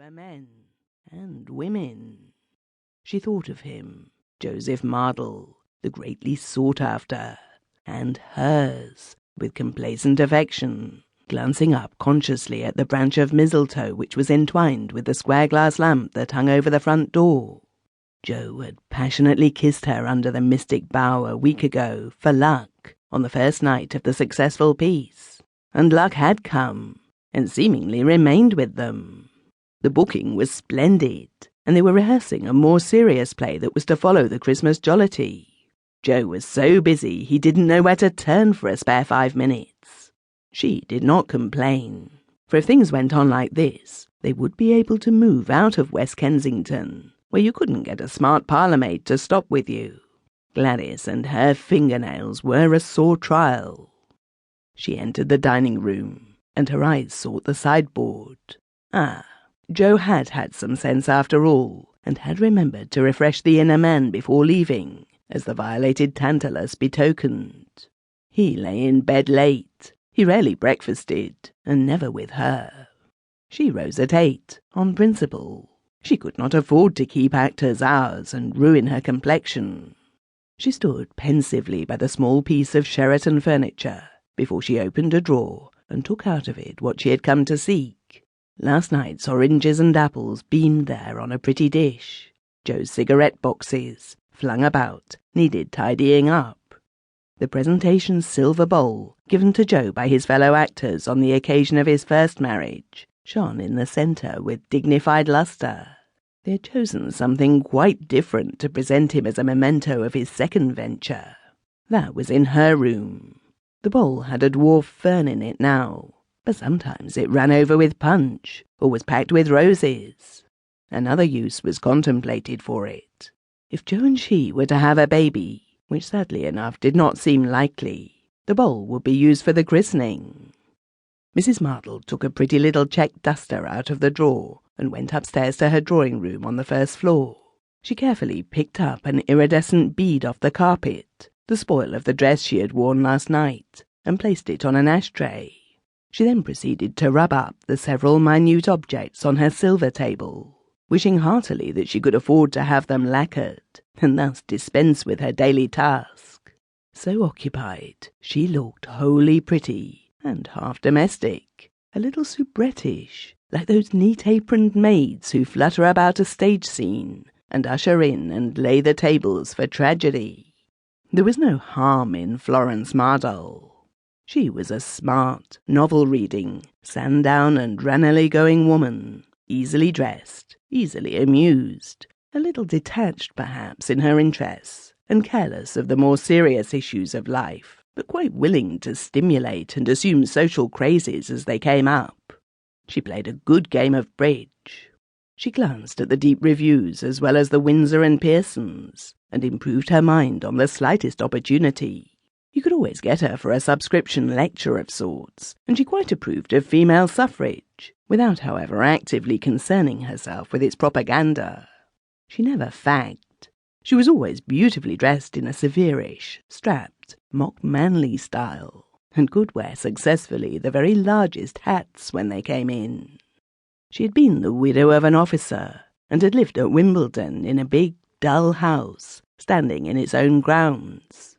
over men and women. She thought of him, Joseph Mardell, the greatly sought after, and hers, with complacent affection, glancing up consciously at the branch of mistletoe which was entwined with the square glass lamp that hung over the front door. Jo had passionately kissed her under the mystic bough a week ago for luck on the first night of the successful piece, and luck had come, and seemingly remained with them. The booking was splendid, and they were rehearsing a more serious play that was to follow the Christmas jollity. Jo was so busy he didn't know where to turn for a spare 5 minutes. She did not complain, for if things went on like this, they would be able to move out of West Kensington, where you couldn't get a smart parlourmaid to stop with you. Gladys and her fingernails were a sore trial. She entered the dining room, and her eyes sought the sideboard. Jo had had some sense after all, and had remembered to refresh the inner man before leaving, as the violated Tantalus betokened. He lay in bed late. He rarely breakfasted, and never with her. She rose at 8, on principle. She could not afford to keep actors' hours and ruin her complexion. She stood pensively by the small piece of Sheraton furniture before she opened a drawer and took out of it what she had come to seek. Last night's oranges and apples beamed there on a pretty dish. Jo's cigarette boxes, flung about, needed tidying up. The presentation's silver bowl, given to Jo by his fellow actors on the occasion of his first marriage, shone in the centre with dignified lustre. They had chosen something quite different to present him as a memento of his second venture. That was in her room. The bowl had a dwarf fern in it now, but sometimes it ran over with punch, or was packed with roses. Another use was contemplated for it. If Jo and she were to have a baby, which sadly enough did not seem likely, the bowl would be used for the christening. Mrs. Mardell took a pretty little check duster out of the drawer and went upstairs to her drawing-room on the first floor. She carefully picked up an iridescent bead off the carpet, the spoil of the dress she had worn last night, and placed it on an ashtray. She then proceeded to rub up the several minute objects on her silver table, wishing heartily that she could afford to have them lacquered, and thus dispense with her daily task. So occupied, she looked wholly pretty, and half domestic, a little soubrettish, like those neat-aproned maids who flutter about a stage scene and usher in and lay the tables for tragedy. There was no harm in Florence Mardell. She was a smart, novel-reading, sandown and Ranelagh-going woman, easily dressed, easily amused, a little detached perhaps in her interests, and careless of the more serious issues of life, but quite willing to stimulate and assume social crazes as they came up. She played a good game of bridge. She glanced at the deep reviews as well as the Windsor and Pearsons, and improved her mind on the slightest opportunity. You could always get her for a subscription lecture of sorts, and she quite approved of female suffrage, without, however, actively concerning herself with its propaganda. She never fagged. She was always beautifully dressed in a severish, strapped, mock-manly style, and could wear successfully the very largest hats when they came in. She had been the widow of an officer, and had lived at Wimbledon in a big, dull house, standing in its own grounds.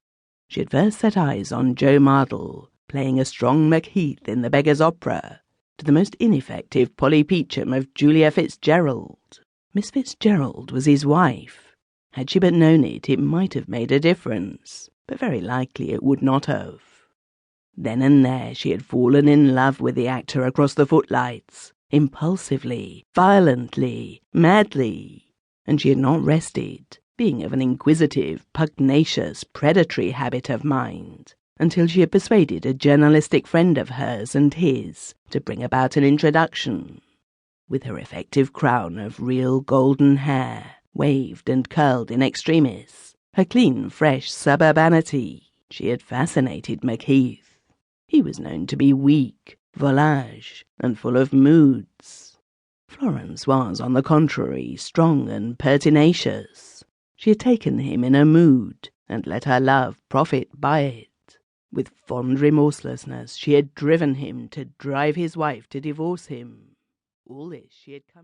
She had first set eyes on Jo Mardell, playing a strong Macheath in the Beggar's Opera, to the most ineffective Polly Peachum of Julia Fitzgerald. Miss Fitzgerald was his wife. Had she but known it, it might have made a difference, but very likely it would not have. Then and there she had fallen in love with the actor across the footlights, impulsively, violently, madly, and she had not rested, being of an inquisitive, pugnacious, predatory habit of mind, until she had persuaded a journalistic friend of hers and his to bring about an introduction. With her effective crown of real golden hair, waved and curled in extremis, her clean, fresh suburbanity, she had fascinated Macheath. He was known to be weak, volage, and full of moods. Florence was, on the contrary, strong and pertinacious. She had taken him in a mood, and let her love profit by it. With fond remorselessness she had driven him to drive his wife to divorce him. All this she had come